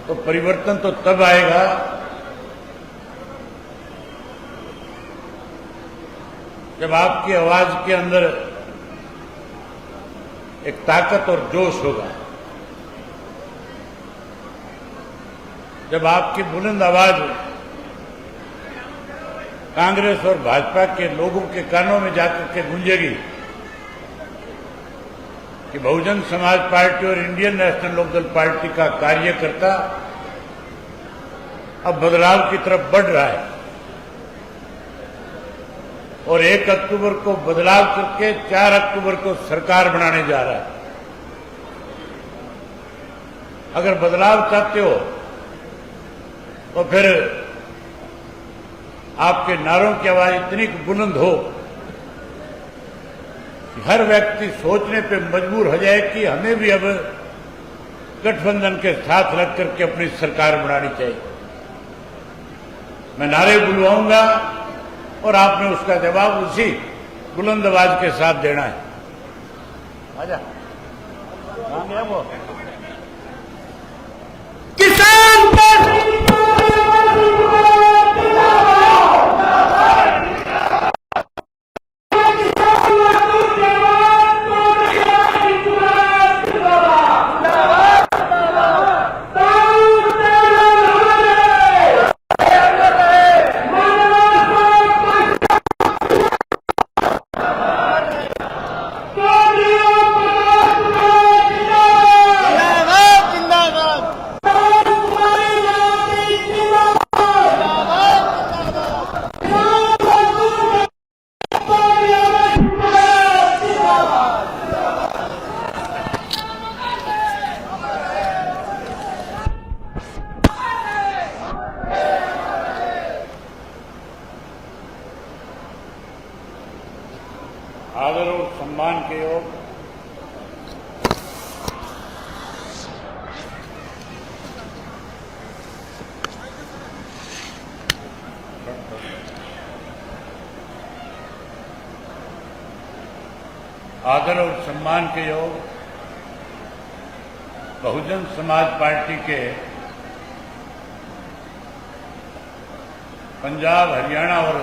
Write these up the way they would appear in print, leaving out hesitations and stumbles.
तो परिवर्तन तो तब आएगा जब आपकी आवाज के अंदर एक ताकत और जोश होगा, जब आपकी बुलंद आवाज कांग्रेस और भाजपा के लोगों के कानों में जाकर के गूंजेगी कि बहुजन समाज पार्टी और इंडियन नेशनल लोकदल पार्टी का कार्यकर्ता अब बदलाव की तरफ बढ़ रहा है और 1 अक्टूबर को बदलाव करके 4 अक्टूबर को सरकार बनाने जा रहा है। अगर बदलाव चाहते हो तो फिर आपके नारों की आवाज इतनी बुलंद हो कि हर व्यक्ति सोचने पे मजबूर हो जाए कि हमें भी अब गठबंधन के साथ लग करके अपनी सरकार बनानी चाहिए। मैं नारे बुलवाऊंगा और आपने उसका जवाब उसी बुलंद आवाज के साथ देना है। आजा, कहां गया वो? किसान आदर और सम्मान के योग आदर और सम्मान के योग बहुजन समाज पार्टी के पंजाब, हरियाणा और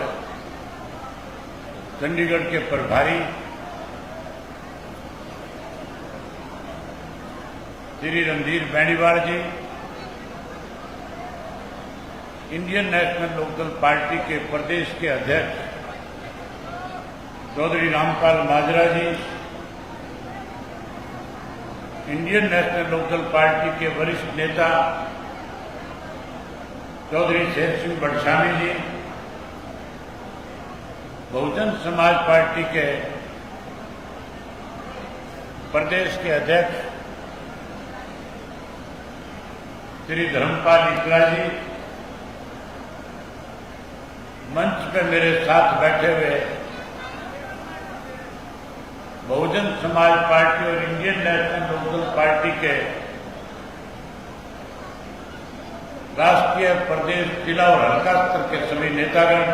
चंडीगढ़ के प्रभारी श्री रणधीर बेनीवाल जी, इंडियन नेशनल लोकदल पार्टी के प्रदेश के अध्यक्ष चौधरी रामपाल माजरा जी, इंडियन नेशनल लोकदल पार्टी के वरिष्ठ नेता चौधरी शेर सिंह बड़शामी जी, बहुजन समाज पार्टी के प्रदेश के अध्यक्ष श्री धर्मपाल इकला जी, मंच पे मेरे साथ बैठे हुए बहुजन समाज पार्टी और इंडियन नेशनल लोकदल पार्टी के राष्ट्रीय, प्रदेश, जिला और हल्का स्तर के सभी नेतागण,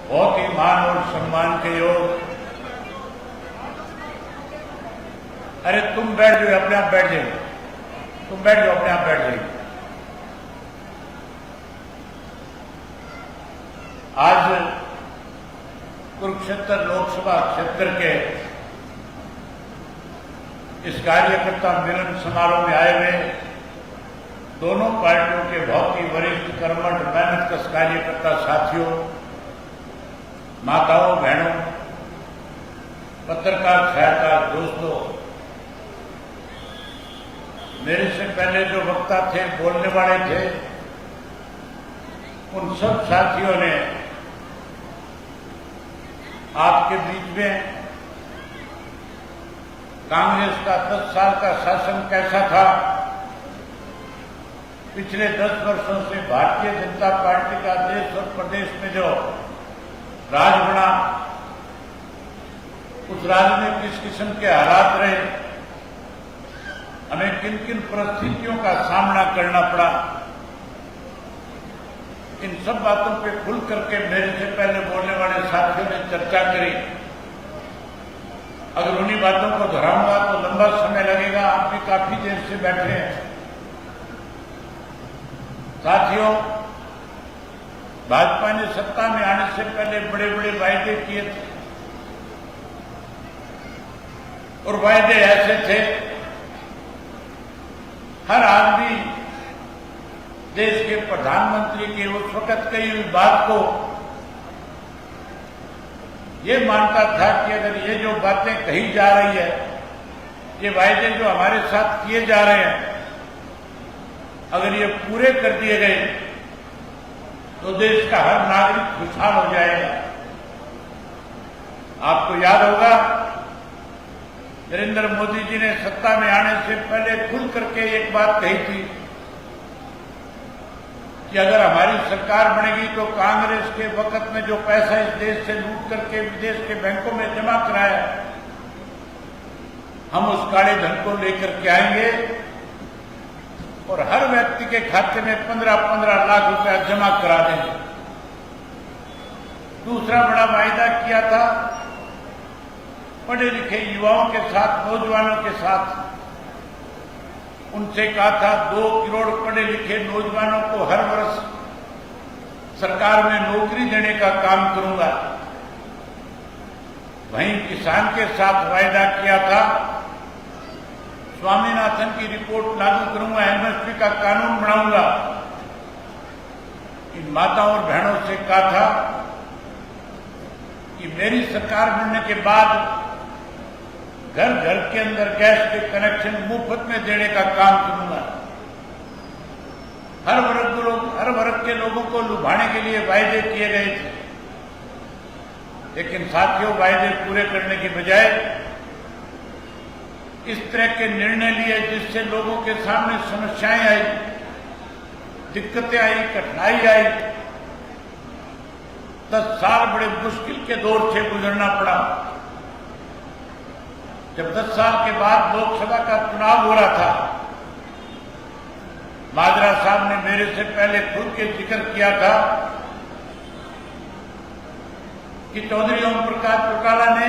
बहुत ही मान और सम्मान के योग। अरे तुम बैठ जाओ, अपने आप बैठ जाइए, तुम बैठ जाओ, अपने आप बैठ जाइए। आज कुरुक्षेत्र लोकसभा क्षेत्र के इस कार्यकर्ता मिलन समारोह में आए हुए दोनों पार्टियों के बहुत ही वरिष्ठ, कर्मठ, मेहनतकश कार्यकर्ता साथियों, माताओं, बहनों, पत्रकार, छायाकार दोस्तों, मेरे से पहले जो वक्ता थे, बोलने वाले थे, उन सब साथियों ने आपके बीच में कांग्रेस का 10 साल का शासन कैसा था, पिछले 10 वर्षों से भारतीय जनता पार्टी का देश और प्रदेश में जो राज बना, उस राज में किस किस्म के हालात रहे, हमें किन किन परिस्थितियों का सामना करना पड़ा, इन सब बातों पे खुल करके मेरे से पहले बोलने वाले साथियों ने चर्चा करी। अगर उन्हीं बातों को दोहराऊंगा तो लंबा समय लगेगा। काफी देर से बैठे हैं। साथियों, भाजपा ने सत्ता में आने से पहले बड़े बड़े वायदे किए थे और वायदे ऐसे थे, हर आदमी देश के प्रधानमंत्री के उस वक्त कही हुई बात को ये मानता था कि अगर ये जो बातें कही जा रही है, ये वायदे जो हमारे साथ किए जा रहे हैं, अगर ये पूरे कर दिए गए तो देश का हर नागरिक खुशहाल हो जाएगा। आपको याद होगा, नरेंद्र मोदी जी ने सत्ता में आने से पहले खुल करके एक बात कही थी कि अगर हमारी सरकार बनेगी तो कांग्रेस के वक्त में जो पैसा इस देश से लूट करके विदेश के बैंकों में जमा कराया, हम उस काले धन को लेकर के आएंगे और हर व्यक्ति के खाते में 15-15 लाख रुपया जमा करा देंगे। दूसरा बड़ा वायदा किया था, पढ़े लिखे युवाओं के साथ, नौजवानों के साथ, उनसे कहा था 2 करोड़ पढ़े लिखे नौजवानों को हर वर्ष सरकार में नौकरी देने का काम करूंगा। वहीं किसान के साथ वायदा किया था, स्वामीनाथन की रिपोर्ट लागू करूंगा, एमएसपी का कानून बनाऊंगा। इन माताओं और बहनों से कहा था कि मेरी सरकार बनने के बाद घर घर के अंदर गैस के कनेक्शन मुफ्त में देने का काम करूंगा। हर वर्ग के लोगों को लुभाने के लिए वायदे किए गए थे, लेकिन साथियों, वायदे पूरे करने की बजाय इस तरह के निर्णय लिए जिससे लोगों के सामने समस्याएं आई, दिक्कतें आई, कठिनाई आई। 10 साल बड़े मुश्किल के दौर से गुजरना पड़ा। जब 10 साल के बाद लोकसभा का चुनाव हो रहा था, माजरा साहब ने मेरे से पहले खुद के जिक्र किया था कि चौधरी ओम प्रकाश चौटाला ने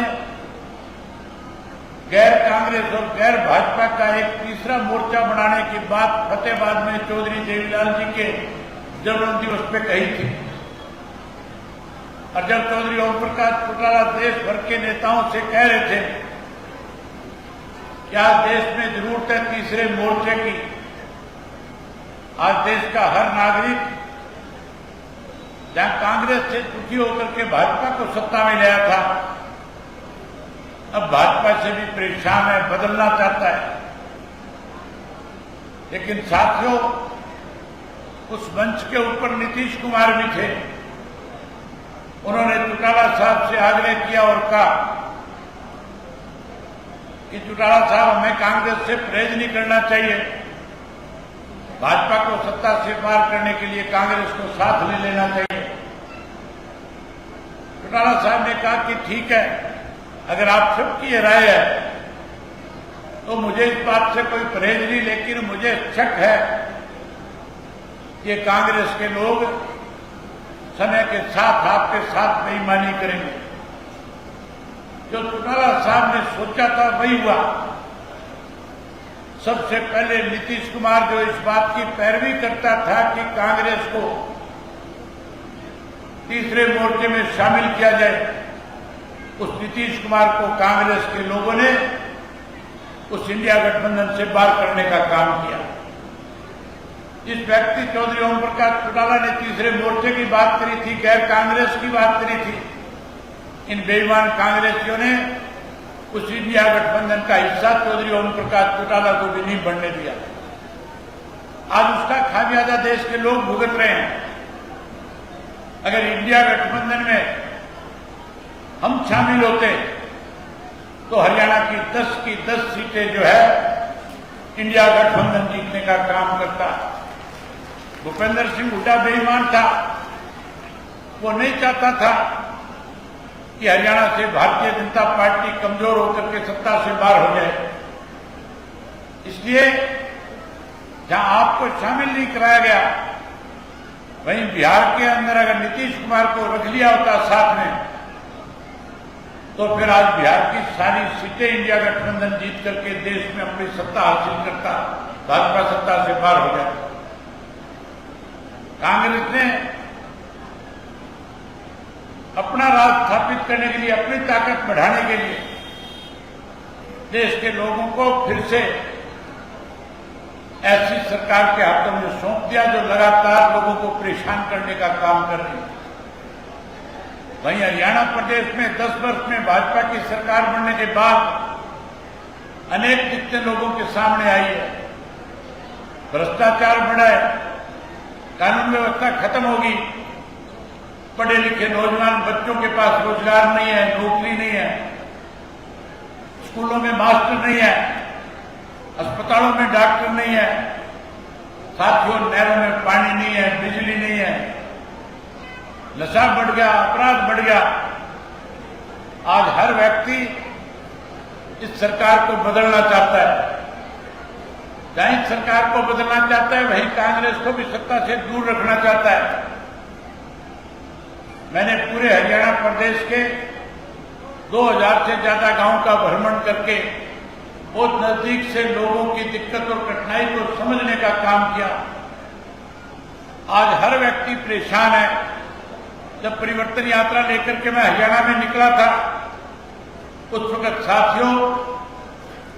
गैर कांग्रेस और गैर भाजपा का एक तीसरा मोर्चा बनाने की बात फतेहाबाद में चौधरी देवीलाल जी के जन्म दिवस पे कही थी। और जब चौधरी ओम प्रकाश चौटाला देश भर के नेताओं से कह रहे थे कि आज देश में जरूरत है तीसरे मोर्चे की, आज देश का हर नागरिक जहां कांग्रेस से दुखी होकर के भाजपा को सत्ता में लाया था, अब भाजपा से भी परेशान है, बदलना चाहता है। लेकिन साथियों, उस मंच के ऊपर नीतीश कुमार भी थे। उन्होंने चौटाला साहब से आग्रह किया और कहा कि चौटाला साहब, हमें कांग्रेस से परहेज नहीं करना चाहिए, भाजपा को सत्ता से पार करने के लिए कांग्रेस को साथ ले लेना चाहिए। चौटाला साहब ने कहा कि ठीक है, अगर आप सबकी ये राय है तो मुझे इस बात से कोई परहेज नहीं, लेकिन मुझे शक है कि कांग्रेस के लोग समय के साथ आपके साथ बेईमानी करेंगे। जो चौटाला साहब ने सोचा था वही हुआ। सबसे पहले नीतीश कुमार जो इस बात की पैरवी करता था कि कांग्रेस को तीसरे मोर्चे में शामिल किया जाए, उस नीतीश कुमार को कांग्रेस के लोगों ने उस इंडिया गठबंधन से बाहर करने का काम किया। जिस व्यक्ति चौधरी ओम प्रकाश चौटाला ने तीसरे मोर्चे की बात करी थी, गैर कांग्रेस की बात करी थी, इन बेईमान कांग्रेसियों ने उस इंडिया गठबंधन का हिस्सा चौधरी ओम प्रकाश चौटाला को भी नहीं बनने दिया। आज उसका खामियाजा देश के लोग भुगत रहे हैं। अगर इंडिया गठबंधन में हम शामिल होते तो हरियाणा की 10 सीटें जो है इंडिया गठबंधन जीतने का काम करता। भूपेंद्र सिंह हुड्डा बेईमान था, वो नहीं चाहता था कि हरियाणा से भारतीय जनता पार्टी कमजोर होकर के सत्ता से बाहर हो जाए। इसलिए जहां आपको शामिल नहीं कराया गया, वहीं बिहार के अंदर अगर नीतीश कुमार को रख लिया होता साथ में, तो फिर आज बिहार की सारी सीटें इंडिया गठबंधन जीत करके देश में अपनी सत्ता हासिल करता, भाजपा सत्ता से बाहर हो जाता। कांग्रेस ने अपना राज स्थापित करने के लिए, अपनी ताकत बढ़ाने के लिए देश के लोगों को फिर से ऐसी सरकार के हाथों में सौंप दिया जो लगातार लोगों को परेशान करने का काम कर रही है। वहीं हरियाणा प्रदेश में 10 वर्ष में भाजपा की सरकार बनने के बाद अनेक दिक्कतें लोगों के सामने आई है। भ्रष्टाचार बढ़ा है, कानून व्यवस्था खत्म होगी, पढ़े लिखे नौजवान बच्चों के पास रोजगार नहीं है, नौकरी नहीं है, स्कूलों में मास्टर नहीं है, अस्पतालों में डॉक्टर नहीं है, साथियों नहरों में पानी नहीं है, बिजली नहीं है, नशा बढ़ गया, अपराध बढ़ गया। आज हर व्यक्ति इस सरकार को बदलना चाहता है। जहां इस सरकार को बदलना चाहता है वहीं कांग्रेस को भी सत्ता से दूर रखना चाहता है। मैंने पूरे हरियाणा प्रदेश के 2000 से ज्यादा गांव का भ्रमण करके बहुत नजदीक से लोगों की दिक्कत और कठिनाई को समझने का काम किया। आज हर व्यक्ति परेशान है। जब परिवर्तन यात्रा लेकर के मैं हरियाणा में निकला था, उस वक्त साथियों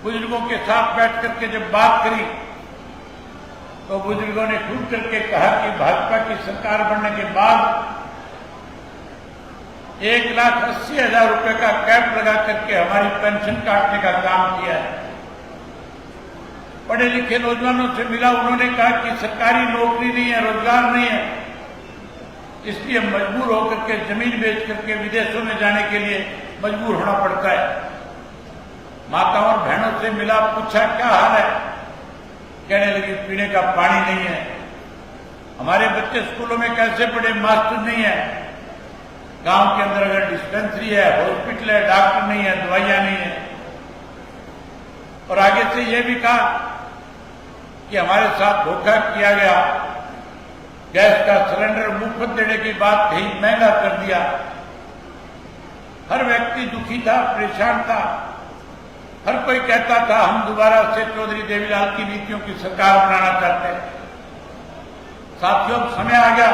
बुजुर्गों के साथ बैठ करके जब बात करी तो बुजुर्गों ने खुल करके कहा कि भाजपा की सरकार बनने के बाद 1,80,000 रुपए का कैप लगा करके हमारी पेंशन काटने का काम किया है। पढ़े लिखे नौजवानों से मिला, उन्होंने कहा कि सरकारी नौकरी नहीं है, रोजगार नहीं है, इसलिए मजबूर होकर के जमीन बेच करके विदेशों में जाने के लिए मजबूर होना पड़ता है। माताओं और बहनों से मिला, पूछा क्या हाल है, कहने लगी पीने का पानी नहीं है, हमारे बच्चे स्कूलों में कैसे पढ़े, मास्टर नहीं है, गांव के अंदर अगर डिस्पेंसरी है, हॉस्पिटल है, डॉक्टर नहीं है, दवाइयां नहीं है। और आगे से यह भी कहा कि हमारे साथ धोखा किया गया, गैस का सिलेंडर मुफ्त देने की बात कही, महंगा कर दिया। हर व्यक्ति दुखी था, परेशान था। हर कोई कहता था हम दोबारा से चौधरी देवीलाल की नीतियों की सरकार बनाना चाहते हैं। साथियों, समय आ गया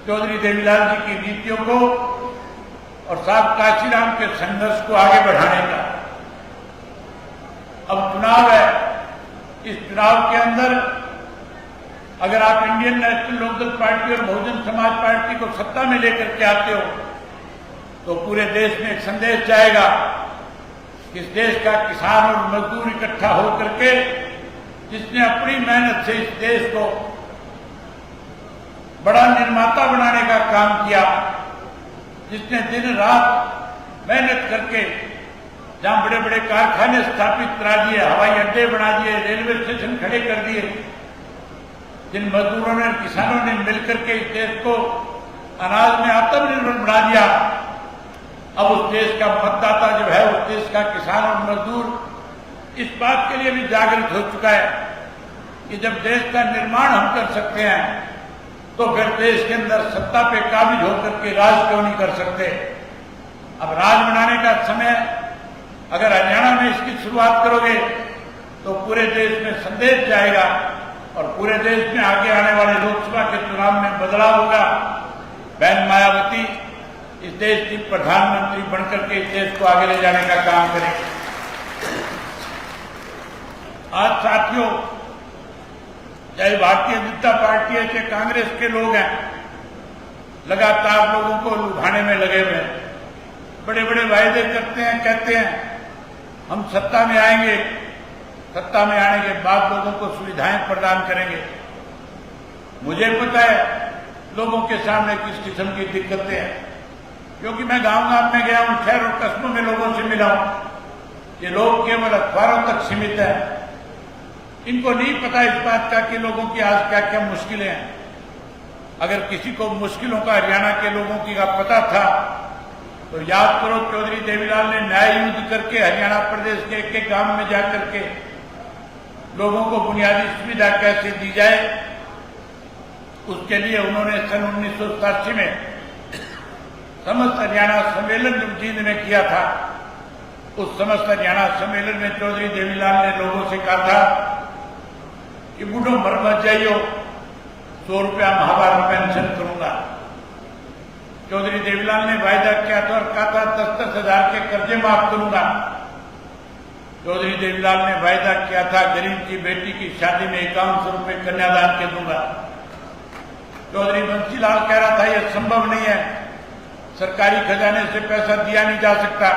चौधरी देवीलाल जी की नीतियों को और साहब काशीराम के संघर्ष को आगे बढ़ाने का। अब चुनाव है, इस चुनाव के अंदर अगर आप इंडियन नेशनल लोकदल पार्टी और बहुजन समाज पार्टी को सत्ता में लेकर के आते हो तो पूरे देश में एक संदेश जाएगा कि इस देश का किसान और मजदूर इकट्ठा होकर के जिसने अपनी मेहनत से इस देश को बड़ा निर्माता बनाने का काम किया, जिसने दिन रात मेहनत करके जहां बड़े बड़े कारखाने स्थापित करा दिए, हवाई अड्डे बना दिए, रेलवे स्टेशन खड़े कर दिए, जिन मजदूरों ने, किसानों ने मिलकर के इस देश को अनाज में आत्मनिर्भर बना दिया, अब उस देश का मतदाता जो है, उस देश का किसान और मजदूर इस बात के लिए भी जागृत हो चुका है कि जब देश का निर्माण हम कर सकते हैं तो फिर देश के अंदर सत्ता पे काबिज होकर के राज क्यों नहीं कर सकते। अब राज बनाने का समय, अगर हरियाणा में इसकी शुरुआत करोगे तो पूरे देश में संदेश जाएगा और पूरे देश में आगे आने वाले लोकसभा के चुनाव में बदलाव होगा। बहन मायावती इस देश की प्रधानमंत्री बनकर के इस देश को आगे ले जाने का काम करेंगे। आज साथियों, चाहे भारतीय जनता पार्टी है, चाहे कांग्रेस के लोग हैं, लगातार लोगों को लुभाने में लगे हुए हैं। बड़े बड़े वायदे करते हैं, कहते हैं हम सत्ता में आएंगे, सत्ता में आने के बाद लोगों को सुविधाएं प्रदान करेंगे। मुझे पता है लोगों के सामने किस किस्म की दिक्कतें हैं, क्योंकि मैं गांव-गांव में गया हूं, शहर और कस्बों में लोगों से मिला हूं। ये लोग केवल अखबारों तक सीमित है, इनको नहीं पता इस बात का कि लोगों की आज क्या क्या मुश्किलें हैं। अगर किसी को मुश्किलों का हरियाणा के लोगों की का पता था तो याद करो, चौधरी देवीलाल ने न्याय युद्ध करके हरियाणा प्रदेश के एक एक गांव में जाकर के लोगों को बुनियादी सुविधा कैसे दी जाए, उसके लिए उन्होंने सन 1987 में समस्त हरियाणा सम्मेलन जो जींद में किया था, उस समस्त हरियाणा सम्मेलन में चौधरी देवीलाल ने लोगों से कहा था कि बूढ़ो मर मत जाइयो, 100 रुपया माहवार पेंशन करूंगा। चौधरी देवीलाल ने वायदा किया था और कहा था 10-10 हजार के कर्जे माफ करूंगा। चौधरी देवीलाल ने वायदा किया था गरीब की बेटी की शादी में 5100 रुपये कन्यादान के दूंगा। चौधरी बंसीलाल कह रहा था यह संभव नहीं है, सरकारी खजाने से पैसा दिया नहीं जा सकता।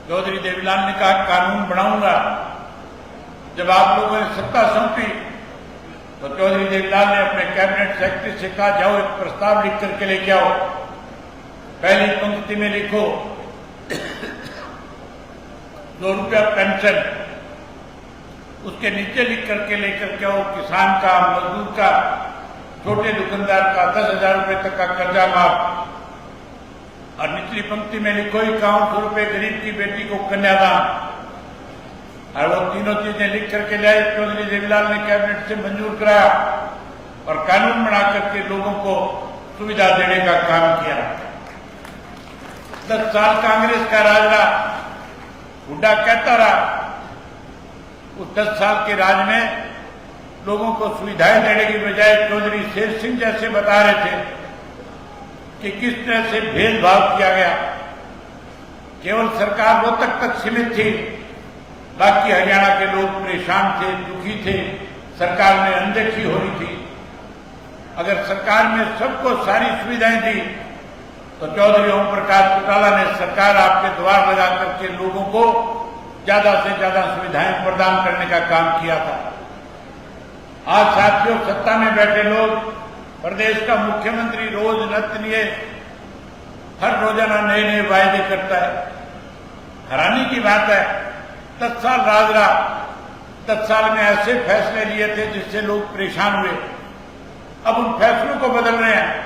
चौधरी देवीलाल ने कहा कानून बनाऊंगा। जब आप लोगों ने सत्ता सौंपी तो चौधरी देवीलाल ने अपने कैबिनेट सेक्रेटरी से कहा जाओ एक प्रस्ताव लिख करके लेके आओ। पहली पंक्ति में लिखो 2 रुपया पेंशन, उसके नीचे लिख करके लेकर के आओ किसान का, मजदूर का, छोटे दुकानदार का 10,000 रुपये तक का कर्जा माफ, और निचली पंक्ति में लिखो 5100 रुपये गरीब की बेटी को कन्यादान। और वो तीनों चीजें लिख करके लाए। चौधरी देवीलाल ने कैबिनेट से मंजूर कराया और कानून बना करके लोगों को सुविधा देने का काम किया। 10 साल कांग्रेस का राज रहा, हुड्डा कहता रहा। उस 10 साल के राज में लोगों को सुविधाएं देने की बजाय चौधरी शेर सिंह जैसे बता रहे थे कि किस तरह से भेदभाव किया गया। केवल सरकार रोहतक तक सीमित थी, बाकी हरियाणा के लोग परेशान थे, दुखी थे, सरकार में अनदेखी हो रही थी। अगर सरकार में सबको सारी सुविधाएं दी तो चौधरी ओम प्रकाश चौटाला ने सरकार आपके द्वार लगा करके लोगों को ज्यादा से ज्यादा सुविधाएं प्रदान करने का काम किया था। आज साथियों, सत्ता में बैठे लोग, प्रदेश का मुख्यमंत्री रोज नत लिए हर रोजाना नए नए वायदे करता है। हैरानी की बात है, 10 साल राज रहा, 10 साल में ऐसे फैसले लिए थे जिससे लोग परेशान हुए। अब उन फैसलों को बदल रहे हैं।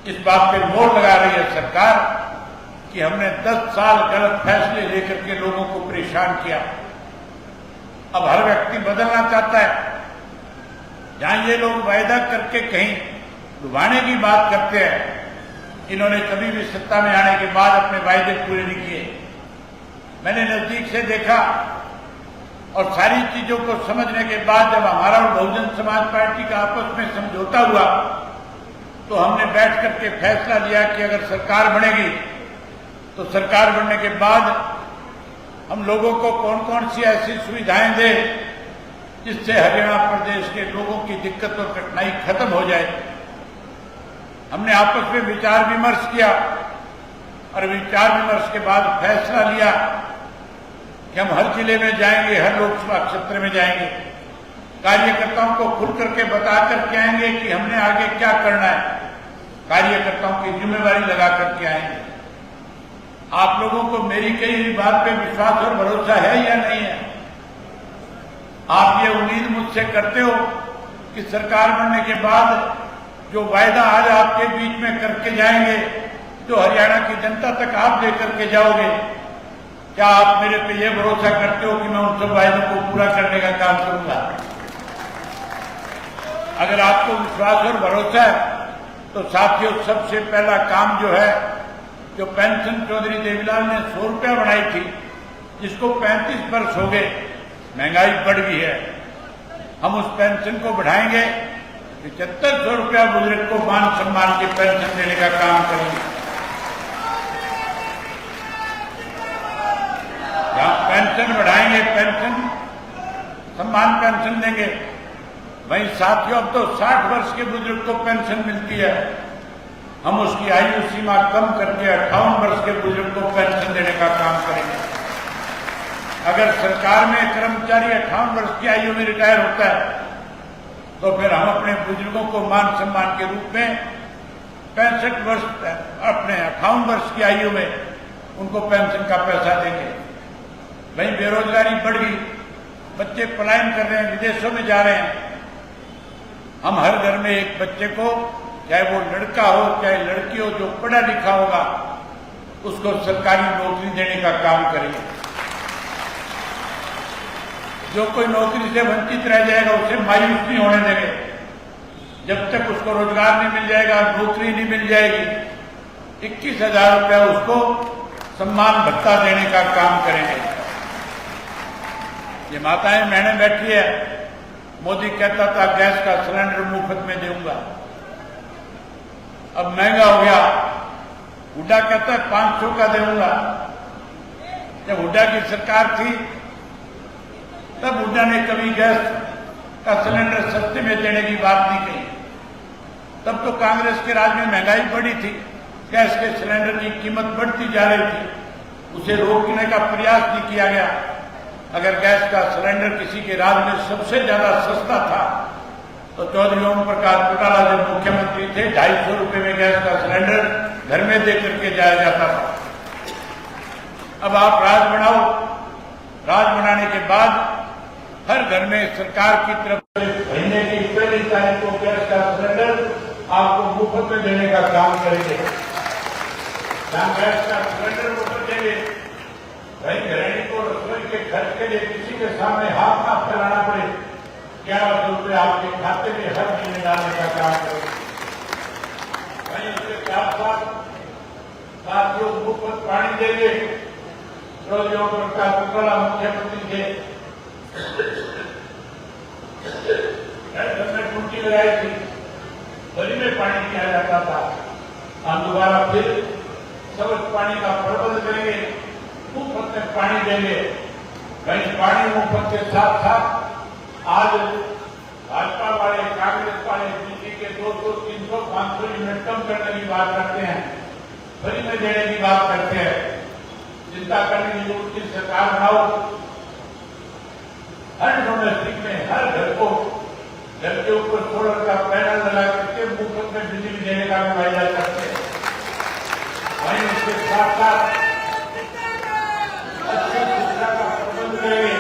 इस बात पे मोहर लगा रही है सरकार कि हमने 10 साल गलत फैसले लेकर के लोगों को परेशान किया। अब हर व्यक्ति बदलना चाहता है। जहां ये लोग वायदा करके कहीं डुबाने की बात करते हैं, इन्होंने कभी भी सत्ता में आने के बाद अपने वायदे पूरे नहीं किए। मैंने नजदीक से देखा और सारी चीजों को समझने के बाद जब हमारा और बहुजन समाज पार्टी का आपस में समझौता हुआ तो हमने बैठ करके फैसला लिया कि अगर सरकार बनेगी तो सरकार बनने के बाद हम लोगों को कौन कौन सी ऐसी सुविधाएं दें जिससे हरियाणा प्रदेश के लोगों की दिक्कत और कठिनाई खत्म हो जाए। हमने आपस में विचार विमर्श किया और विचार विमर्श के बाद फैसला लिया कि हम हर जिले में जाएंगे, हर लोकसभा क्षेत्र में जाएंगे, कार्यकर्ताओं को खुल करके बता करके आएंगे कि हमने आगे क्या करना है, कार्यकर्ताओं की जिम्मेवारी लगा करके आएंगे। आप लोगों को मेरी कही हुई बात पे विश्वास और भरोसा है या नहीं है? आप ये उम्मीद मुझसे करते हो कि सरकार बनने के बाद जो वायदा आज आपके बीच में करके जाएंगे, जो हरियाणा की जनता तक आप लेकर के जाओगे, क्या आप मेरे पे ये भरोसा करते हो कि मैं उन सब वायदों को पूरा करने का काम करूंगा? अगर आपको विश्वास और भरोसा है तो साथियों, सबसे पहला काम जो है, जो पेंशन चौधरी देवीलाल ने 100 रुपया बढ़ाई थी, जिसको 35 वर्ष हो गए, महंगाई बढ़ गई है, हम उस पेंशन को बढ़ाएंगे। 7500 रुपया बुजुर्ग को मान सम्मान की पेंशन देने का काम करेंगे। जहां पेंशन बढ़ाएंगे, पेंशन सम्मान पेंशन देंगे, वहीं साथियों अब तो 60 वर्ष के बुजुर्ग को पेंशन मिलती है, हम उसकी आयु सीमा कम करके 58 वर्ष के बुजुर्ग को पेंशन देने का काम करेंगे। अगर सरकार में कर्मचारी 58 वर्ष की आयु में रिटायर होता है तो फिर हम अपने बुजुर्गों को मान सम्मान के रूप में 65 वर्ष, अपने 58 वर्ष की आयु में उनको पेंशन का पैसा देंगे। वहीं बेरोजगारी बढ़ गई, बच्चे पलायन कर रहे हैं, विदेशों में जा रहे हैं। हम हर घर में एक बच्चे को, चाहे वो लड़का हो चाहे लड़की हो, जो पढ़ा लिखा होगा उसको सरकारी नौकरी देने का काम करेंगे। जो कोई नौकरी से वंचित रह जाएगा उसे मायूस नहीं होने देंगे। जब तक उसको रोजगार नहीं मिल जाएगा, नौकरी नहीं मिल जाएगी, 21,000 रुपया उसको सम्मान भत्ता देने का काम करेंगे। ये माताएं बहनें बैठी है, मोदी कहता था गैस का सिलेंडर मुफ्त में दूंगा, अब महंगा हो गया। हुड्डा कहता है 500 का दूंगा। जब हुड्डा की सरकार थी तब हुड्डा ने कभी गैस का सिलेंडर सस्ते में देने की बात नहीं कही। तब तो कांग्रेस के राज में महंगाई बढ़ी थी, गैस के सिलेंडर की कीमत बढ़ती जा रही थी, उसे रोकने का प्रयास नहीं किया गया। अगर गैस का सिलेंडर किसी के राज में सबसे ज्यादा सस्ता था तो चौधरी ओम प्रकाश चौटाला जब मुख्यमंत्री थे 250 रुपये में गैस का सिलेंडर घर में दे करके जाया जाता था। अब आप राज बनाओ, राज बनाने के बाद हर घर में सरकार की तरफ से महीने की पहली तारीख को गैस का सिलेंडर आपको मुफ्त में देने का काम करेंगे। गैस का सिलेंडर मुफ्त देंगे, भाई गृहिणी को रसोई के खर्च के लिए किसी के सामने हाथ ना फैलाना पड़े, 1100 रुपये आपके खाते में हर महीने डालने का काम करेंगे। भाई उसके साथ साथियों मुफ्त पानी देंगे। चौधरी ओम प्रकाश चौटाला मुख्यमंत्री थे, घर में टूटी लगाई थी, गली में पानी किया जाता था। हम दोबारा फिर सबज पानी का प्रबंध करेंगे, मुफ्त में पानी देंगे। भाई पानी मुफ्त के साथ साथ आज भाजपा वाले, कांग्रेस वाले बिजली के 200, 300, 500 यूनिट कम करने की बात करते हैं, फ्री में देने की बात करते हैं। चिंता करने की जरूरत की सरकार बनाओ। हर डोमेस्टिक में हर घर को घर के ऊपर सोलर का पैनल लगा करके मुफ्त में बिजली देने का भी वायदा करते हैं। वहीं उसके साथ साथ अच्छी शिक्षा का प्रबंध करेंगे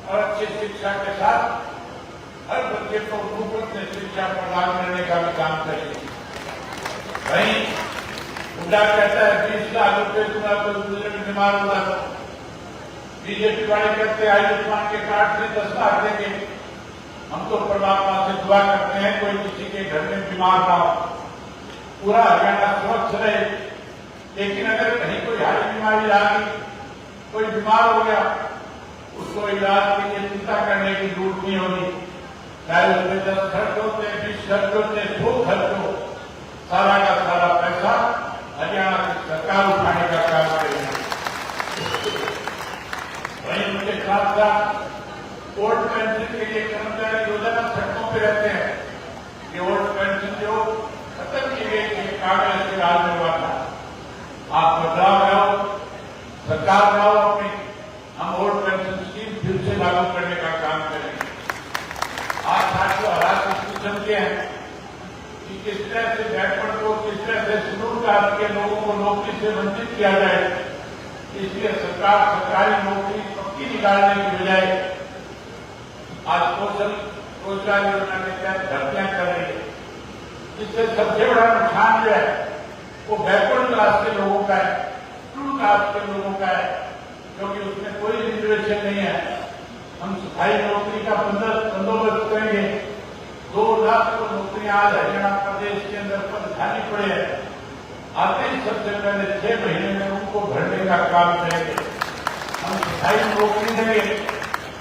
और अच्छी शिक्षा के साथ हर बच्चे को मुफ्त में शिक्षा प्रदान करने का भी काम करेंगे। वहीं हुड्डा कहता है 20 लाख रुपये दूंगा कोई बुजुर्ग बीमार होगा, बीजेपी वाले कहते हैं आयुष्मान के कार्ड से 10 लाख देंगे। हम तो परमात्मा से दुआ करते हैं कोई किसी के घर में बीमार ना हो, पूरा हरियाणा स्वच्छ रहे। लेकिन अगर कहीं कोई हाई बीमारी आ गई, कोई बीमार हो गया, उसको इलाज के लिए चिंता करने की जरूरत नहीं होगी। चाहे उसमें 10 खर्च होते, 20 खर्च होते, 100 खर्च हो, सारा का सारा पैसा हरियाणा की सरकार उठाने का काम करेगी। वहीं उनके साथ साथ ओल्ड पेंशन के लिए कर्मचारी रोजाना सड़कों पर रहते हैं। ये ओल्ड पेंशन जो खत्म की गई थी कांग्रेस के राज में हुआ था, आप बदलाव लाओ, सरकार लाओ अपनी, हम ओल्ड पेंशन स्कीम फिर से लागू करने का काम करेंगे। आज साथियों हालात डिस्कशन के हैं कि किस तरह से बैकवर्ड को, किस तरह से शेड्यूल कास्ट के लोगों को नौकरी से वंचित किया जाए। इसलिए सरकार सरकारी नौकरी पक्की निकालने की बजाय आज कौशल रोजगार योजना के तहत भर्तियां कर रही है, जिससे सबसे बड़ा नुकसान जो है वो बैकवर्ड क्लास के लोगों का है, शेड्यूल कास्ट के लोगों का है, क्योंकि उसमें कोई रिजर्वेशन नहीं है। हम स्थायी नौकरी का बंदोबस्त करेंगे। 2 लाख को नौकरियां आज हरियाणा प्रदेश के अंदर खाली पड़े हैं। आते ही सबसे पहले 6 महीने में उनको भरने का काम करेंगे। हम स्थायी नौकरी देंगे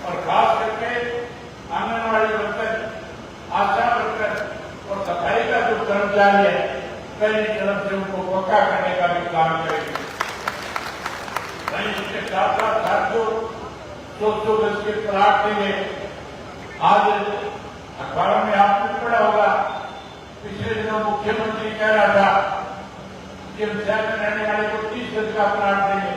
और खास करके आंगनबाड़ी वर्कर, आशा वर्कर और सफाई का जो कर्मचारी है, पहली तरफ से उनको पक्का करने का भी काम करेंगे। वहीं इसके साथ साथ साथियों 200 गज के प्लाट देंगे। आज अखबारों में आपने पढ़ा होगा, पिछले दिनों मुख्यमंत्री कह रहा था कि हम शहर में रहने वाले को 30 गज का प्लाट देंगे,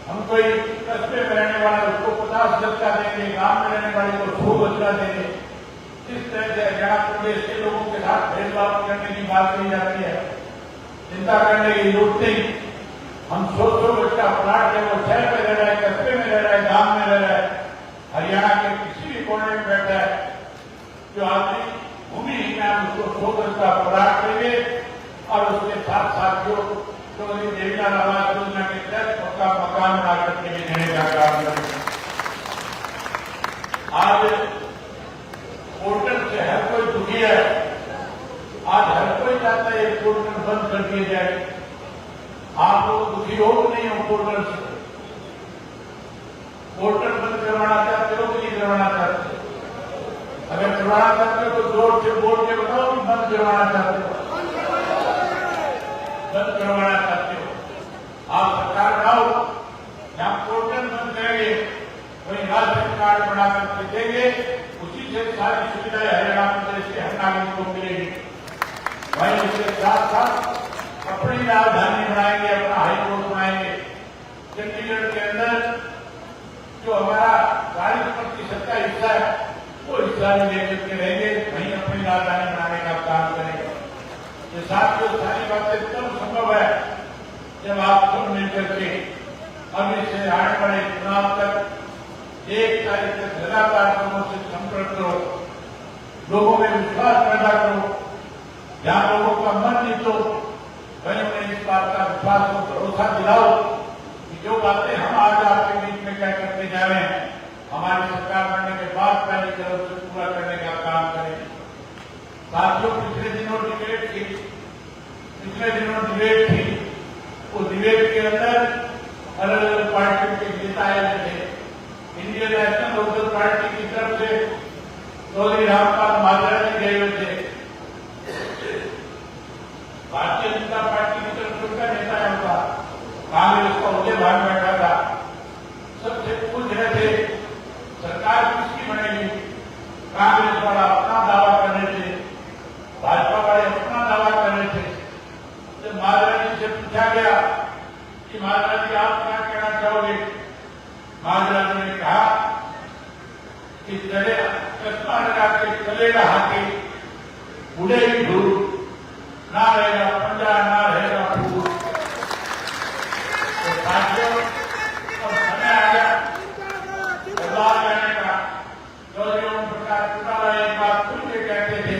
हम कोई कस्बे में रहने वाले उसको 50 गज का देंगे, गांव में रहने वाले को 100 गज का देंगे। इस तरह से हरियाणा प्रदेश के लोगों के साथ भेदभाव करने की बात कही जाती है। चिंता करने की जरूरत नहीं। हम 100 गज का प्लाट है, वो शहर में रह रहा है, कस्बे में रह रहा है, गांव में रह रहा है, हरियाणा के किसी भी कोने में बैठा है, जो आदमी भूमिहीन है उसको 100 गज का प्लाट देंगे और उसके साथ साथियों चौधरी देवीलाल आवास योजना के तहत पक्का मकान बना करके भी देने का काम करेंगे। आज पोर्टल से हर कोई दुखी है, आज हर कोई चाहता है पोर्टल बंद कर दिए जाए। पोर्टल से। पोर्टल बंद करवाना चाहते हो कि नहीं करवाना चाहते हो? अगर करवाना चाहते हो तो जोर से बोल के बताओ कि बंद करवाना चाहते हो। बंद करवाना चाहते हो आप सरकार बनाओ, जहां पोर्टल बंद करेंगे वही राशन कार्ड बना करके देंगे, उसी से सारी सुविधाएं हरियाणा प्रदेश के हर नागरिक को मिलेगी। वहीं इसके साथ साथ अपनी राजधानी बनाएंगे, अपना हाईकोर्ट बनाएंगे। चंडीगढ़ के अंदर जो हमारा 40% का हिस्सा है वो हिस्सा भी लेकर के रहेंगे, वहीं अपनी राजधानी बनाने का काम करेंगे। ये साथियों सारी बातें तब संभव है जब आप सब मिलकर के अभी से आने वाले चुनाव तक 1 तारीख तक लगातार लोगों से संपर्क करो, लोगों में विश्वास पैदा करो। जहां लोगों का मन नहीं तो वहीं उन्हें इस बात का विश्वास और भरोसा दिलाओ कि जो बातें हम आज आपके बीच में क्या करते जा रहे हैं, हमारी सरकार बनने के बाद पहली तरफ से पूरा करने का काम करें। साथियों पिछले दिनों डिबेट थी, वो डिबेट के अंदर अलग अलग पार्टियों के नेता आए थे। इंडियन नेशनल लोकल पार्टी की तरफ से चौधरी रामपाल माजरा जी गए हुए थे। भारतीय जनता पार्टी की तरफ से उनका नेता है, उनका कांग्रेस का उदय भाग बैठा था। सबसे पूछ रहे थे सरकार किसकी बनेगी। कांग्रेस वाला अपना दावा कर रहे थे, भाजपा वाले अपना दावा कर रहे थे। जब माजरा जी से पूछा गया कि माजरा जी आप क्या कहना चाहोगे, माजरा जी ने कहा कि चले चश्मा लगा के चलेगा हाथी, उड़ेगी धूल, ना रहेगा पंजा ना रहेगा फूल। तो साथियों अब समय आ गया बदलाव लाने का। चौधरी ओम प्रकाश चौटाला एक बात खुल के कहते थे,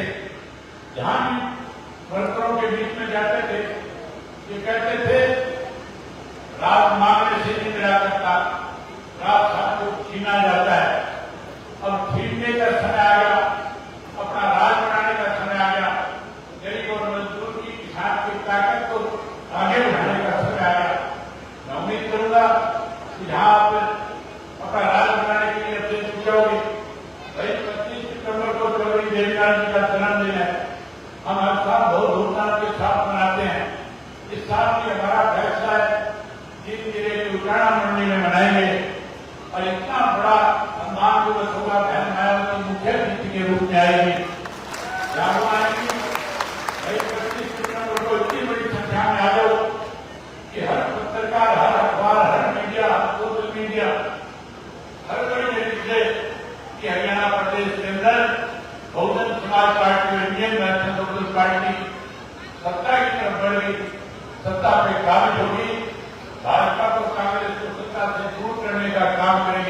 जहां भी वर्करों के बीच में जाते थे, ये कहते थे रात मांगने से नहीं मिला करता, रात सबको छीना जाता है। अब छीनने का समय आ गया, अपना राज बनाने का समय आ गया। गरीब और मजदूर की किसान की ताकत को आगे बढ़ाने का समय आ गया। मैं उम्मीद करूंगा कि जहां आप अपना राज बनाने के लिए अपने जाओगे, वही 25 सितंबर को चौधरी देवीलाल जी का जन्मदिन है। हम हर साल बहुत धूमधाम के साथ मनाते हैं। इस साल भी हमारा फैसला है जिन जिले की उजाड़ा मंडी में मनाएंगे और इतना बड़ा सम्मान दिवस होगा। बहन मायावती मुख्य अतिथि के रूप में आएगी, यहाँ आएंगी। भाई 25 सितंबर को इतनी बड़ी संख्या में आ जाओ कि हर पत्रकार, हर अखबार, हर मीडिया, सोशल मीडिया हर बड़ी जगह कि हरियाणा प्रदेश के अंदर Bahujan Samaj party, Indian national local party सत्ता की तरफ बढ़ गई, सत्ता पे काबिज होगी। भाजपा को कांग्रेस को सत्ता से दूर करने का काम करेगी।